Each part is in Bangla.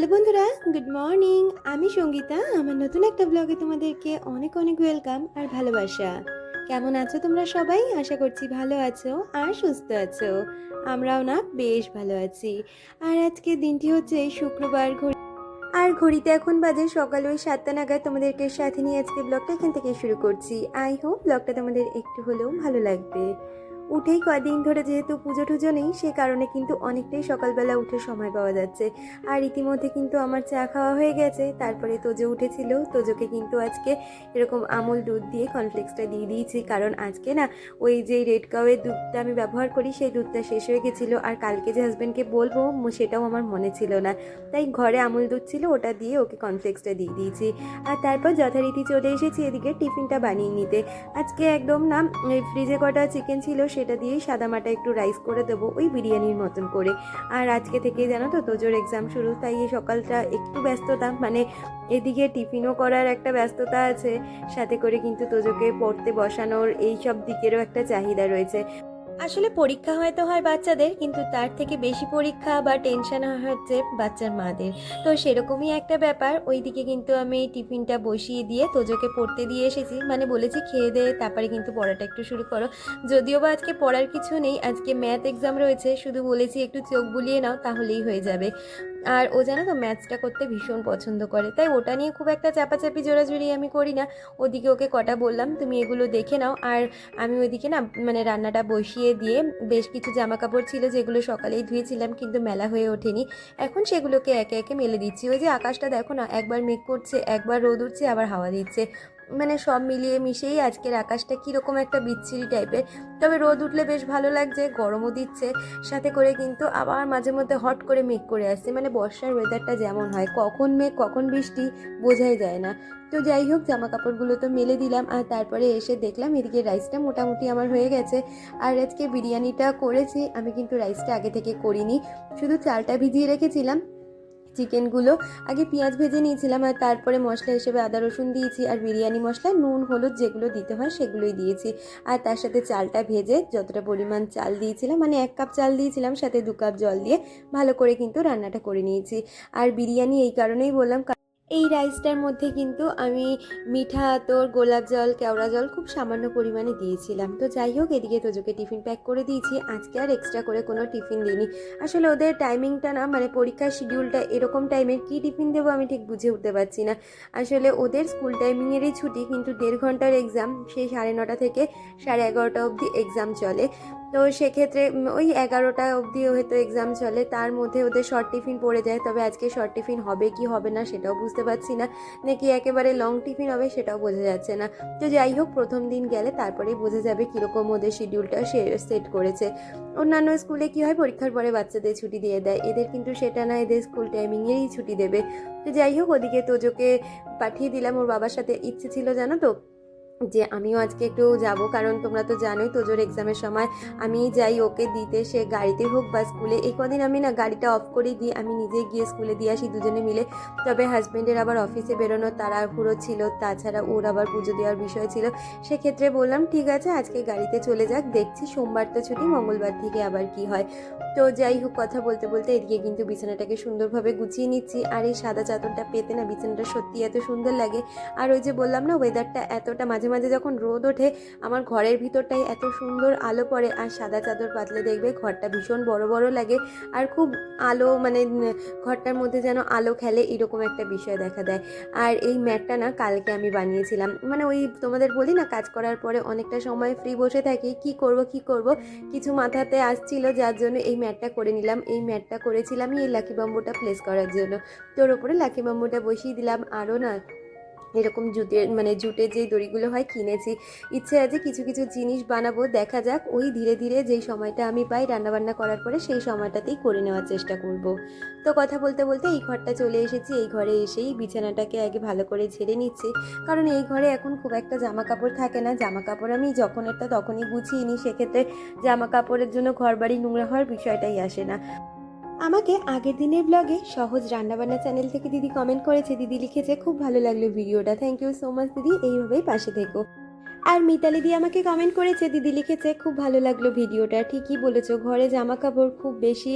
হ্যালো বন্ধুরা, গুড মর্নিং। আমি সঙ্গীতা। আমার নতুন একটা ব্লগে তোমাদেরকে অনেক অনেক ওয়েলকাম আর ভালোবাসা। কেমন আছো তোমরা সবাই? আশা করছি ভালো আছো আর সুস্থ আছো। আমরাও না বেশ ভালো আছি। আর আজকে দিনটি হচ্ছে শুক্রবার। আর ঘড়িতে এখন বাজে সকাল ওই 7টা নাগাদ। তোমাদেরকে সাথে নিয়ে আজকে ব্লগটা এখান থেকে শুরু করছি। আই হোপ ব্লগটা তোমাদের একটু হলেও ভালো লাগবে। উঠেই কদিন ধরে যেহেতু পুজো টুজো নেই, সে কারণে কিন্তু অনেকটাই সকালবেলা উঠে সময় পাওয়া যাচ্ছে। আর ইতিমধ্যে কিন্তু আমার চা খাওয়া হয়ে গেছে। তারপরে তোজো উঠেছিল, তোজোকে কিন্তু আজকে এরকম আমুল দুধ দিয়ে কর্নফ্লেক্সটা দিয়ে দিয়েছি, কারণ আজকে না ওই যে রেড কাউয়ের দুধটা আমি ব্যবহার করি সেই দুধটা শেষ হয়ে গেছিলো। আর কালকে যে হাজব্যান্ডকে বলবো সেটাও আমার মনে ছিল না, তাই ঘরে আমুল দুধ ছিল ওটা দিয়ে ওকে কর্নফ্লেক্সটা দিয়ে দিয়েছি। আর তারপর যথারীতি চলে এসেছি এদিকে টিফিনটা বানিয়ে নিতে। আজকে একদম না ফ্রিজে কটা চিকেন ছিল সেটা দিয়েই সাদামাটা একটু রাইস করে দেবো, ওই বিরিয়ানির মতন করে। আর আজকে থেকেই জানো তো তোজোর এক্সাম শুরু, তাই এই সকালটা একটু ব্যস্ততা, মানে এদিকে টিফিনও করার একটা ব্যস্ততা আছে, সাথে করে কিন্তু তোজোকে পড়তে বসানোর এই সব দিকেরও একটা চাহিদা রয়েছে। আসলে পরীক্ষা হয়তো হয় বাচ্চাদের, কিন্তু তার থেকে বেশি পরীক্ষা বা টেনশন হচ্ছে বাচ্চার মাদের। তো সেরকমই একটা ব্যাপার। ওইদিকে কিন্তু আমি টিফিনটা বসিয়ে দিয়ে তোজোকে পড়তে দিয়ে এসেছি, মানে বলেছি খেয়ে দিয়ে তারপরে কিন্তু পড়াটা একটু শুরু করো। যদিও বা আজকে পড়ার কিছু নেই, আজকে ম্যাথ এক্সাম রয়েছে, শুধু বলেছি একটু চোখ বুলিয়ে নাও তাহলেই হয়ে যাবে। আর ও জানো তো ম্যাথসটা করতে ভীষণ পছন্দ করে, তাই ওটা নিয়ে খুব একটা চাপাচাপি জোরাজুরি আমি করি না। ওদিকে ওকে কটা বললাম তুমি এগুলো দেখে নাও, আর আমি ওইদিকে না মানে রান্নাটা বসিয়ে দিয়ে বেশ কিছু জামা কাপড় ছিল যেগুলো সকালেই ধুয়েছিলাম কিন্তু মেলা হয়ে ওঠেনি, এখন সেগুলোকে একে একে মেলে দিচ্ছি। ওই যে আকাশটা দেখো না, একবার মেঘ করছে, একবার রোদ উঠছে, আবার হাওয়া দিচ্ছে, মানে সব মিলিয়ে মিশিয়েই আজকের আকাশটা কীরকম একটা বিচ্ছিরি টাইপের। তবে রোদ উঠলে বেশ ভালো লাগছে, গরমও দিচ্ছে, সাথে করে কিন্তু আবার মাঝে মধ্যে হট করে মেঘ করে আসছে, মানে বর্ষার ওয়েদারটা যেমন হয়, কখন মেঘ কখন বৃষ্টি বোঝাই যায় না। তো যাই হোক, জামা কাপড়গুলো তো মেলে দিলাম, আর তারপরে এসে দেখলাম এদিকে রাইসটা মোটামুটি আমার হয়ে গেছে। আর আজকে বিরিয়ানিটা করেছি আমি, কিন্তু রাইসটা আগে থেকে করিনি, শুধু চালটা ভিজিয়ে রেখেছিলাম। চিকেনগুলো আগে পেঁয়াজ ভেজে নিয়েছিলাম, আর তারপরে মশলা হিসেবে আদা রসুন দিয়েছি, আর বিরিয়ানি মশলা নুন হলুদ যেগুলো দিতে হয় সেগুলোই দিয়েছি। আর তার সাথে চালটা ভেজে যতটা পরিমাণ চাল দিয়েছিলাম, মানে 1 কাপ চাল দিয়েছিলাম, সাথে 2 কাপ জল দিয়ে ভালো করে কিন্তু রান্নাটা করে নিয়েছি। আর বিরিয়ানি এই কারণেই বললাম, এই রাইসটার মধ্যে কিন্তু আমি মিঠা আতর, গোলাপ জল, কেওড়া জল খুব সামান্য পরিমাণে দিয়েছিলাম। তো যাই হোক, এদিকে তোজোকে টিফিন প্যাক করে দিয়েছি। আজকে আর এক্সট্রা করে কোনো টিফিন দিইনি। আসলে ওদের টাইমিংটা না, মানে পরীক্ষার শিডিউলটা এরকম টাইমের, কী টিফিন দেবো আমি ঠিক বুঝে উঠতে পারছি না। আসলে ওদের স্কুল টাইমিংয়েরই ছুটি, কিন্তু 1.5 ঘন্টার এক্সাম, সেই 9:30 থেকে 11:30 অবধি এক্সাম চলে। তো সেক্ষেত্রে ওই 11টা অবধি হয়তো এক্সাম চলে, তার মধ্যে ওদের শর্ট টিফিন পড়ে যায়। তবে আজকে শর্ট টিফিন হবে কি হবে না সেটাও বুঝতে পারছি না, নাকি একেবারে লং টিফিন হবে সেটাও বোঝা যাচ্ছে না। তো যাই হোক, প্রথম দিন গেলে তারপরেই বোঝা যাবে কীরকম ওদের শিডিউলটা সেট করেছে। অন্যান্য স্কুলে কী হয়, পরীক্ষার পরে বাচ্চাদের ছুটি দিয়ে দেয়, এদের কিন্তু সেটা না, এদের স্কুল টাইমিংয়েই ছুটি দেবে। তো যাই হোক, ওদিকে তোজোকে পাঠিয়ে দিলাম, ওর বাবার সাথে ইচ্ছে ছিল জানো তো যে আমিও আজকে একটু যাব, কারণ তোমরা তো জানোই তোজোর এক্সামের সময় আমি যাই ওকে দিতে, সে গাড়িতে হোক বা স্কুলে। এই কদিন আমি না গাড়িটা অফ করে দিই, আমি নিজে গিয়ে স্কুলে দিয়ে আসি দুজনে মিলে। তবে হাজব্যান্ডের আবার অফিসে বেরোনোর তাড়াহুড়ো ছিল, তাছাড়া ওর আবার পুজো দেওয়ার বিষয় ছিল, সেক্ষেত্রে বললাম ঠিক আছে আজকে গাড়িতে চলে যাক, দেখছি সোমবার তো ছুটি, মঙ্গলবার থেকে আবার কি হয়। তো যাই হোক, কথা বলতে বলতে এদিকে কিন্তু বিছানাটাকে সুন্দরভাবে গুছিয়ে নিচ্ছি। আর এই সাদা চাদরটা পেতে না বিছানাটা সত্যি এত সুন্দর লাগে। আর ওই যে বললাম না, ওয়েদারটা এতটা, মাঝে মাঝে যখন রোদ ওঠে আমার ঘরের ভিতরটাই এত সুন্দর আলো পড়ে, আর সাদা চাদর পাতলে দেখবে ঘরটা ভীষণ বড় বড় লাগে, আর খুব আলো, মানে ঘরটার মধ্যে যেন আলো খেলে, এরকম একটা বিষয় দেখা দেয়। আর এই ম্যাটটা না কালকে আমি বানিয়েছিলাম, মানে ওই তোমাদের বলি না, কাজ করার পরে অনেকটা সময় ফ্রি বসে থাকি, কি করব কিছু মাথাতে আসছিল, যার জন্য এই ম্যাটটা করে নিলাম। এই ম্যাটটা করেছিলাম এই লাকি বাম্বুটা প্লেস করার জন্য। তোর ওপরে লাকি বাম্বুটা বসিয়ে দিলাম। আরও না এরকম জুটের যেই দড়িগুলো হয় কিনেছি, ইচ্ছে আছে কিছু কিছু জিনিস বানাবো, দেখা যাক, ওই ধীরে ধীরে যেই সময়টা আমি পাই রান্নাবান্না করার পরে সেই সময়টাতেই করে নেওয়ার চেষ্টা করব। তো কথা বলতে বলতে এই ঘরটা চলে এসেছি। এই ঘরে এসেই বিছানাটাকে আগে ভালো করে ঝেড়ে নিচ্ছি, কারণ এই ঘরে এখন খুব একটা জামা কাপড় থাকে না। জামা কাপড় আমি যখন একটা তখনই গুছিয়ে নিই, সেক্ষেত্রে জামা কাপড়ের জন্য ঘর বাড়ি নোংরা হওয়ার বিষয়টাই আসে না। আমাকে আগের দিনের ব্লগে সহজ রান্নাবান্না চ্যানেল থেকে দিদি কমেন্ট করেছে, দিদি লিখেছে খুব ভালো লাগলো ভিডিওটা, থ্যাংক ইউ সো মাচ দিদি, এইভাবেই পাশে থেকো। আর মিতালি দি আমাকে কমেন্ট করেছে, দিদি লিখেছে খুব ভালো লাগলো ভিডিওটা, ঠিকই বলেছো, ঘরে জামা কাপড় খুব বেশি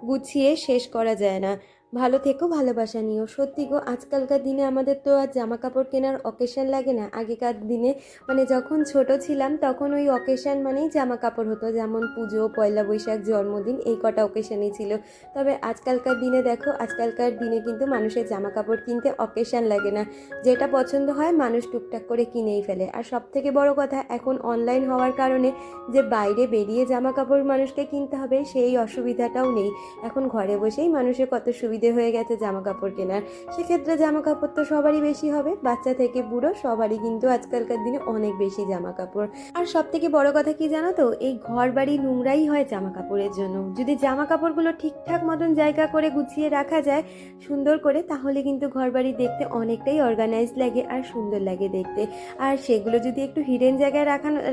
গুছিয়ে শেষ করা যায় না, ভালো থেকো, ভালোবাসা নিও। সত্যি গো, আজকালকার দিনে আমাদের তো আর জামা কাপড় কেনার অকেশন লাগে না। আগেকার দিনে মানে যখন ছোট ছিলাম তখন ওই অকেশন মানেই জামা কাপড় হতো, যেমন পুজো, পয়লা বৈশাখ, জন্মদিন, এই কটা অকেশনই ছিল। তবে আজকালকার দিনে দেখো, আজকালকার দিনে কিন্তু মানুষের জামা কাপড় কিনতে অকেশন লাগে না। যেটা পছন্দ হয় মানুষ টুকটাক করে কিনেই ফেলে। আর সব থেকে বড় কথা, এখন অনলাইন হওয়ার কারণে যে বাইরে বেরিয়ে জামা কাপড় মানুষকে কিনতে হবে সেই অসুবিধাটাও নেই। এখন ঘরে বসেই মানুষের কত সুবিধে হয়ে গেছে জামা কাপড় কেনার। সেক্ষেত্রে জামা কাপড় তো সবারই বেশি হবে, বাচ্চা থেকে বুড়ো সবারই কিন্তু আজকালকার দিনে অনেক বেশি জামা কাপড়। আর সব থেকে বড় কথা কি জানো তো, এই ঘর বাড়ি নোংরাই হয় জামা কাপড়ের জন্য। যদি জামা কাপড়গুলো ঠিকঠাক মতন জায়গা করে গুছিয়ে রাখা যায় সুন্দর করে, তাহলে কিন্তু ঘর বাড়ি দেখতে অনেকটাই অর্গানাইজ লাগে আর সুন্দর লাগে দেখতে। আর সেগুলো যদি একটু হিডেন জায়গায়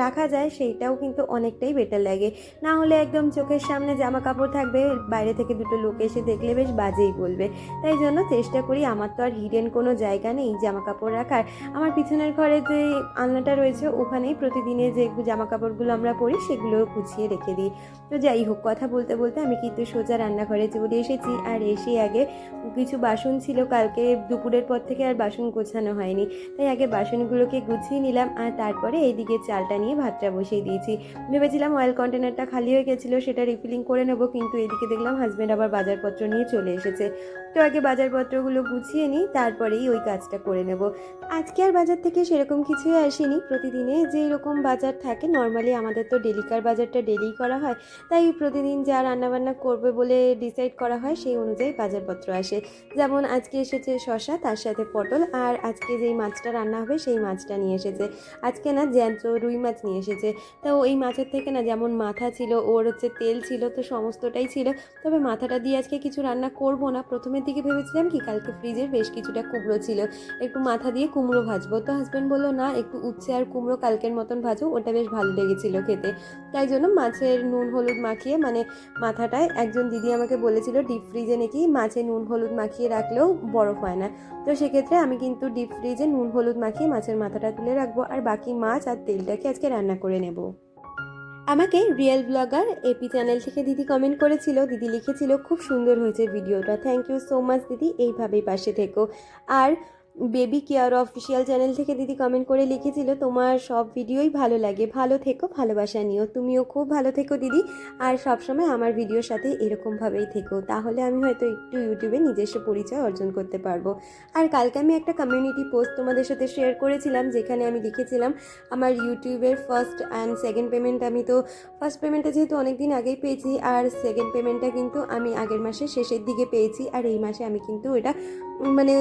রাখা যায়, সেইটাও কিন্তু অনেকটাই বেটার লাগে। না হলে একদম চোখের সামনে জামা কাপড় থাকবে, বাইরে থেকে দুটো লোক এসে দেখলে বেশ বাজেই বলবে। তাই জন্য চেষ্টা করি, আমার তো আর হিডেন কোনো জায়গা নেই জামা কাপড় রাখার। আমার পিছনের ঘরে যে আলনাটা রয়েছে ওখানেই প্রতিদিনে যে জামা কাপড়গুলো আমরা পরি সেগুলো গুছিয়ে রেখে দিই। তো যাই হোক, কথা বলতে বলতে আমি কিন্তু সোজা রান্নাঘরে চলে এসেছি। আর এসে আগে কিছু বাসন ছিল, কালকে দুপুরের পর থেকে আর বাসন গোছানো হয়নি, তাই আগে বাসনগুলোকে গুছিয়ে নিলাম। আর তারপরে এইদিকে চালটা নিয়ে ভাতটা বসিয়ে দিয়েছি। ভেবেছিলাম অয়েল কন্টেনারটা খালি হয়ে গেছিলো, সেটা রিফিলিং করে নেবো, কিন্তু এদিকে দেখলাম হাজব্যান্ড আবার বাজারপত্র নিয়ে চলে এসেছে। তো আগে বাজারপত্রগুলো গুছিয়ে নিই, তারপরেই ওই কাজটা করে নেব। আজকে আর বাজার থেকে সেরকম কিছুই আসেনি। প্রতিদিনে যে এরকম বাজার থাকে, নর্মালি আমাদের তো ডেলিকার বাজারটা ডেলিই করা হয়, তাই প্রতিদিন যা রান্নাবান্না করবে বলে ডিসাইড করা হয় সেই অনুযায়ী বাজারপত্র আসে। যেমন আজকে এসেছে শসা, তার সাথে পটল, আর আজকে যেই মাছটা রান্না হবে সেই মাছটা নিয়ে এসেছে। আজকে না জ্যান্ত রুই মাছ নিয়ে এসেছে। তো ওই মাছের থেকে না যেমন মাথা ছিল, ওর হচ্ছে তেল ছিল, তো সমস্তটাই ছিল। তবে মাথাটা দিয়ে আজকে কিছু রান্না করব না। প্রথমের দিকে ভেবেছিলাম কি, কালকে ফ্রিজের বেশ কিছুটা কুমড়ো ছিল, একটু মাথা দিয়ে কুমড়ো ভাজবো। তো হাজব্যান্ড বললো না, একটু উচ্ছে আর কুমড়ো কালকের মতন ভাজো, ওটা বেশ ভালো লেগেছিল খেতে। তাই জন্য মাছের নুন হলুদ মাখিয়ে, মানে মাথাটায় একজন দিদি আমাকে বলেছিল ডিপ ফ্রিজে নাকি মাছে নুন হলুদ মাখিয়ে রাখলেও বরফ হয় না। তো সেক্ষেত্রে আমি কিন্তু ডিপ ফ্রিজে নুন হলুদ মাখিয়ে মাছের মাথাটা তুলে রাখবো, আর বাকি মাছ আর তেলটাকে আজকে রান্না করে নেব। আমাকে রিয়েল ব্লগার এপি চ্যানেল থেকে দিদি কমেন্ট করেছিল, দিদি লিখেছিল খুব সুন্দর হয়েছে ভিডিওটা, থ্যাংক ইউ সো মাচ দিদি, এইভাবেই পাশে থেকো। আর বেবি কেয়ার অফিসিয়াল চ্যানেল থেকে দিদি কমেন্ট করে লিখেছিল তোমার সব ভিডিওই ভালো লাগে, ভালো থেকো, ভালোবাসা নিও। তুমিও খুব ভালো থেকো দিদি, আর সবসময় আমার ভিডিওর সাথে এরকমভাবেই থেকো, তাহলে আমি হয়তো একটু ইউটিউবে নিজস্ব পরিচয় অর্জন করতে পারবো। আর কালকে আমি একটা কমিউনিটি পোস্ট তোমাদের সাথে শেয়ার করেছিলাম, যেখানে আমি লিখেছিলাম আমার ইউটিউবের ফার্স্ট অ্যান্ড সেকেন্ড পেমেন্ট। আমি তো ফার্স্ট পেমেন্টটা যেহেতু অনেক দিন আগেই পেয়েছি, আর সেকেন্ড পেমেন্টটা কিন্তু আমি আগের মাসের শেষের দিকে পেয়েছি, আর এই মাসে আমি কিন্তু এটা মানে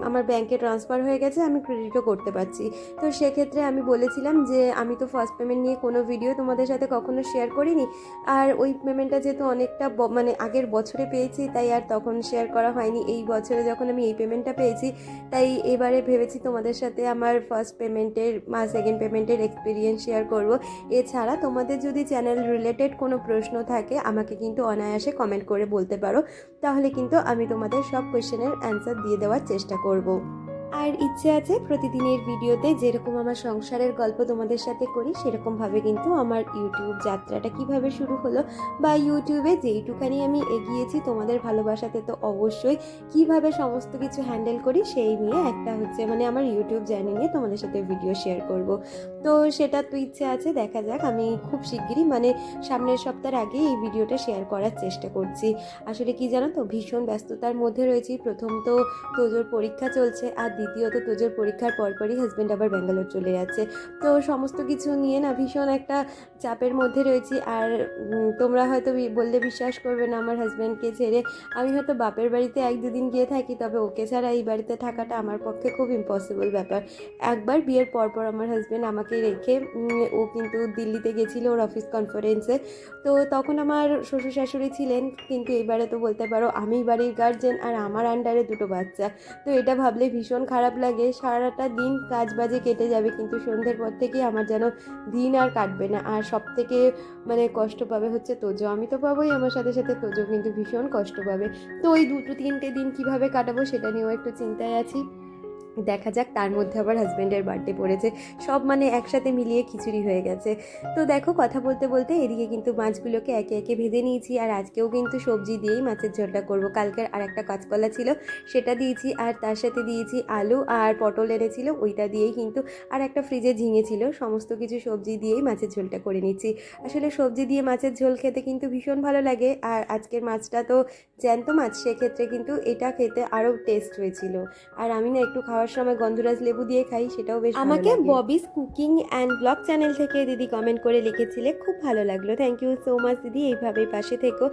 আমার ব্যাংকে ট্রান্সফার হয়ে গেছে, আমি ক্রেডিটও করতে পারছি। তো সেক্ষেত্রে আমি বলেছিলাম যে আমি তো ফার্স্ট পেমেন্ট নিয়ে কোনো ভিডিও তোমাদের সাথে কখনো শেয়ার করিনি, আর ওই পেমেন্টটা যেহেতু অনেকটা মানে আগের বছরে পেয়েছি, তাই আর তখন শেয়ার করা হয়নি। এই বছরে যখন আমি এই পেমেন্টটা পেয়েছি, তাই এবারে ভেবেছি তোমাদের সাথে আমার ফার্স্ট পেমেন্টের বা সেকেন্ড পেমেন্টের এক্সপিরিয়েন্স শেয়ার করব। এছাড়া তোমাদের যদি চ্যানেল রিলেটেড কোনো প্রশ্ন থাকে আমাকে কিন্তু অনায়াসে কমেন্ট করে বলতে পারো, তাহলে কিন্তু আমি তোমাদের সব কোয়েশ্চেনের অ্যান্সার দিয়ে দেওয়ার চেষ্টা করব। আর ইচ্ছে আছে প্রতিদিনের ভিডিওতে যেরকম আমার সংসারের গল্প তোমাদের সাথে করি, সেরকমভাবে কিন্তু আমার ইউটিউব যাত্রাটা কিভাবে শুরু হলো, বা ইউটিউবে যেইটুখানি আমি এগিয়েছি তোমাদের ভালোবাসাতে, তো অবশ্যই কিভাবে সমস্ত কিছু হ্যান্ডেল করি সেই নিয়ে একটা হচ্ছে মানে আমার ইউটিউব জার্নি নিয়ে তোমাদের সাথে ভিডিও শেয়ার করব। তো সেটা তো ইচ্ছে আছে, দেখা যাক। আমি খুব শিগগিরই মানে সামনের সপ্তাহের আগে এই ভিডিওটা শেয়ার করার চেষ্টা করছি। আসলে কি জানো তো, ভীষণ ব্যস্ততার মধ্যে রয়েছি। প্রথম তো তোজোর পরীক্ষা চলছে, আর দ্বিতীয়ত তোজোর পরীক্ষার পরপরই হাজব্যান্ড আবার ব্যাঙ্গালোর চলে যাচ্ছে। তো সমস্ত কিছু নিয়ে না ভীষণ একটা চাপের মধ্যে রয়েছি। আর তোমরা হয়তো বললে বিশ্বাস করবে না, আমার হাজব্যান্ডকে ছেড়ে আমি হয়তো বাপের বাড়িতে 1-2 দিন গিয়ে থাকি, তবে ওকে ছাড়া এই বাড়িতে থাকাটা আমার পক্ষে খুব ইম্পসিবল ব্যাপার। একবার বিয়ের পরপর আমার হাজব্যান্ড আমাকে রেখে ও কিন্তু দিল্লিতে গেছিলো ওর অফিস কনফারেন্সে। তো তখন আমার শ্বশুর শাশুড়ি ছিলেন, কিন্তু এবারে তো বলতে পারো আমি বাড়ির গার্জেন আর আমার আন্ডারে 2টো বাচ্চা। তো এটা ভাবলে ভীষণ খারাপ লাগে। সারাটা দিন কাজ বাজে কেটে যাবে, কিন্তু সন্ধ্যের পর থেকেই আমার যেন দিন আর কাটবে না। আর সব থেকে মানে কষ্ট পাবে হচ্ছে তোজো, আমি তো পাবোই, আমার সাথে সাথে তোজো কিন্তু ভীষণ কষ্ট পাবে। তো ওই 2-3টে দিন কিভাবে কাটাবো সেটা নিয়েও একটু চিন্তায় আছি। দেখা যাক, তার মধ্যে আবার হাজব্যান্ডের বার্থডে পড়েছে, সব মানে একসাথে মিলিয়ে খিচুড়ি হয়ে গেছে। তো দেখো কথা বলতে বলতে এদিকে কিন্তু মাছগুলোকে একে একে ভেজে নিয়েছি, আর আজকেও কিন্তু সবজি দিয়েই মাছের ঝোলটা করব। কালকের আর একটা কাঁচকলা ছিল, সেটা দিয়েছি, আর তার সাথে দিয়েছি আলু আর পটল এনেছিল, ওইটা দিয়েই কিন্তু, আর একটা ফ্রিজে ঝিঙে ছিল, সমস্ত কিছু সবজি দিয়েই মাছের ঝোলটা করে নিচ্ছি। আসলে সবজি দিয়ে মাছের ঝোল খেতে কিন্তু ভীষণ ভালো লাগে, আর আজকের মাছটা তো জ্যান্ত মাছ, সেক্ষেত্রে কিন্তু এটা খেতে আরও টেস্ট হয়েছিল। আর আমি না একটু খাওয়ার সময় গন্ধরাজ লেবু দিয়ে খাই, সেটাও বেশ আমাকে ববিস কুকিং অ্যান্ড ব্লগ চ্যানেল থেকে দিদি কমেন্ট করে লিখেছিলে, খুব ভালো লাগলো, থ্যাংক ইউ সো মাচ দিদি, এইভাবেই পাশে থেকো।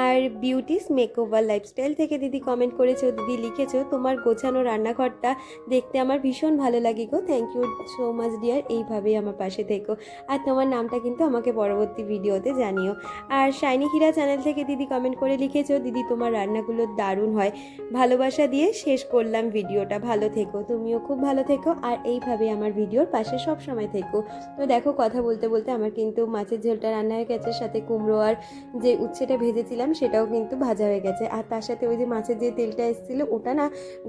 আর বিউটিস মেকওভার লাইফস্টাইল থেকে দিদি কমেন্ট করেছো, দিদি লিখেছো তোমার গোছানো রান্নাঘরটা দেখতে আমার ভীষণ ভালো লাগে গো, thank you so much dear, এইভাবেই আমার পাশে থেকো। আর তোমার নামটা কিন্তু আমাকে পরবর্তী ভিডিওতে জানিও। আর শাইনি হীরা চ্যানেল থেকে দিদি কমেন্ট করে লিখেছো, দিদি তোমার রান্নাগুলো দারুণ হয়, ভালোবাসা দিয়ে শেষ করলাম ভিডিওটা, ভালো থেকো, তুমিও খুব ভালো থেকো, আর এইভাবে আমার ভিডিওর পাশে সব সময় থেকো। তো দেখো কথা বলতে বলতে আমার কিন্তু মাছের ঝোলটা রান্না হয়ে গেছে, সাথে কুমড়ো আর যে উচ্ছেটা ভেজেছিলাম সেটাও কিন্তু ভাজা হয়ে গেছে, আর তার সাথে ওই যে মাছের যে তেলটা এসেছিলো, ওটা না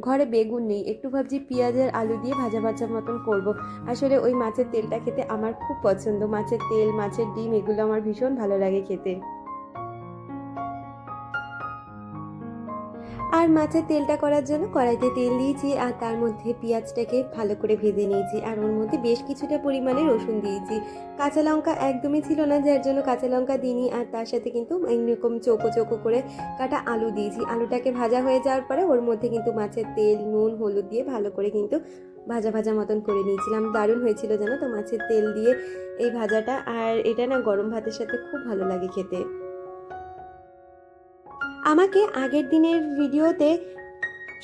ঘরে বেগুন নেই, একটু ভাবছি পেঁয়াজ আর আলু দিয়ে ভাজা ভাজা মতন করব। আসলে ওই মাছের তেলটা খেতে আমার খুব পছন্দ, মাছের তেল, মাছের ডিম, এগুলো আমার ভীষণ ভালো লাগে খেতে। আর মাছের তেলটা করার জন্য কড়াইতে তেল দিয়েছি, আর তার মধ্যে পেঁয়াজটাকে ভালো করে ভেজে নিয়েছি, আর ওর মধ্যে বেশ কিছুটা পরিমাণে রসুন দিয়েছি। কাঁচা লঙ্কা একদমই ছিল না, যার জন্য কাঁচা লঙ্কা দিইনি। আর তার সাথে কিন্তু এরকম চৌকো চৌকো করে কাটা আলু দিয়েছি। আলুটাকে ভাজা হয়ে যাওয়ার পরে ওর মধ্যে কিন্তু মাছের তেল, নুন, হলুদ দিয়ে ভালো করে কিন্তু ভাজা ভাজা মতন করে নিয়েছিলাম, দারুণ হয়েছিল জানো তো মাছের তেল দিয়ে এই ভাজাটা। আর এটা না গরম ভাতের সাথে খুব ভালো লাগে খেতে। আমাকে আগের দিনের ভিডিওতে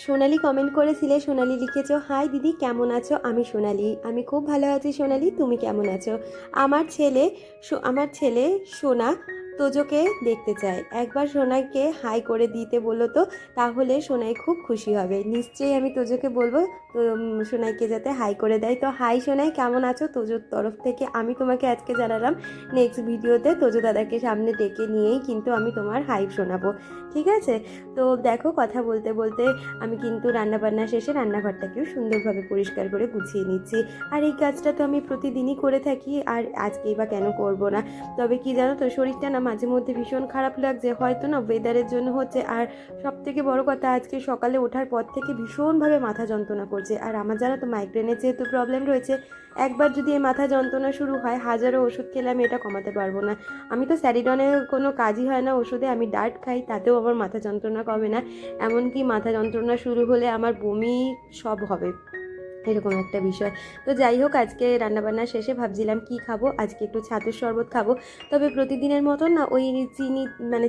সোনালি কমেন্ট করেছিলে, সোনালি লিখেছো, হাই দিদি কেমন আছো, আমি সোনালি, আমি খুব ভালো আছি সোনালি, তুমি কেমন আছো। আমার ছেলে সোনা তোজোকে দেখতে চায়, একবার সোনাইকে হাই করে দিতে বলো তো, তাহলে সোনাই খুব খুশি হবে। নিশ্চয়ই আমি তোজোকে বলবো তো সোনাইকে যাতে হাই করে দেয়। তো হাই সোনাই, কেমন আছো, তোজোর তরফ থেকে আমি তোমাকে আজকে জানালাম। নেক্সট ভিডিওতে তোজো দাদাকে সামনে ডেকে নিয়েই কিন্তু আমি তোমার হাই শোনাবো, ঠিক আছে। তো দেখো কথা বলতে বলতে আমি কিন্তু রান্নাবান্না শেষে রান্নাঘরটাকেও সুন্দরভাবে পরিষ্কার করে গুছিয়ে নিচ্ছি। আর এই কাজটা তো আমি প্রতিদিনই করে থাকি, আর আজকেই বা কেন করব না। তবে কি জানো তো, শরীরটা না মাঝে মধ্যে ভীষণ খারাপ লাগছে, হয়তো না ওয়েদারের জন্য হচ্ছে। আর সব থেকে বড় কথা, আজকে সকালে ওঠার পর থেকে ভীষণভাবে মাথা যন্ত্রণা করছে। আর আমার জানো তো মাইগ্রেনের যেহেতু প্রবলেম রয়েছে, একবার যদি এই মাথা যন্ত্রণা শুরু হয়, হাজারো ওষুধ খেলে আমি এটা কমাতে পারবো না। আমি তো স্যারিডনের কোনো কাজই হয় না ওষুধে, আমি ডার্ট খাই, তাতেও আমার মাথা যন্ত্রণা কমে না। এমনকি মাথা যন্ত্রণা শুরু হলে আমার বমি সব হবে, এরকম একটা বিষয়। তো যাই হোক, আজকে রান্নাবান্না শেষে ভাবছিলাম কি খাবো, আজকে একটু ছাতুর শরবত খাবো। তবে প্রতিদিনের মতন না ওই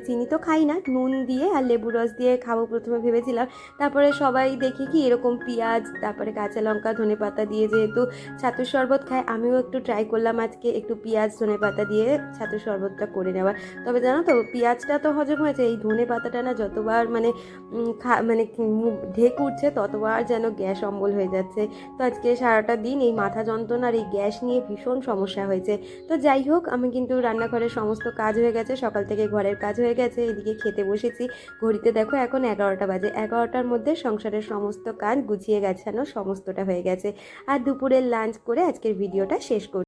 চিনি তো খাই না, নুন দিয়ে আর লেবু রস দিয়ে খাবো প্রথমে ভেবেছিলাম। তারপরে সবাই দেখি কি এরকম পেঁয়াজ, তারপরে কাঁচা লঙ্কা, ধনেপাতা দিয়ে যেহেতু ছাতুর শরবত খায়, আমিও একটু ট্রাই করলাম আজকে একটু পেঁয়াজ ধনেপাতা দিয়ে ছাতুর শরবতটা করে নেওয়ার। তবে জানো তো, পেঁয়াজটা তো হজম হয়েছে, এই ধনেপাতাটা না যতবার ঢেক উঠছে ততবার যেন গ্যাস অম্বল হয়ে যাচ্ছে। তো আজকে সারাটা দিন এই মাথা যন্ত্রণা আর এই গ্যাস নিয়ে ভীষণ সমস্যা হয়েছে। তো যাই হোক, আমি কিন্তু রান্নাঘরের সমস্ত কাজ হয়ে গেছে, সকাল থেকে ঘরের কাজ হয়ে গেছে, এদিকে খেতে বসেছি। ঘড়িতে দেখো এখন 11টা বাজে, 11টার মধ্যে সংসারের সমস্ত কাজ গুছিয়ে গেছানো সমস্তটা হয়ে গেছে। আর দুপুরের লাঞ্চ করে আজকের ভিডিওটা শেষ করছি।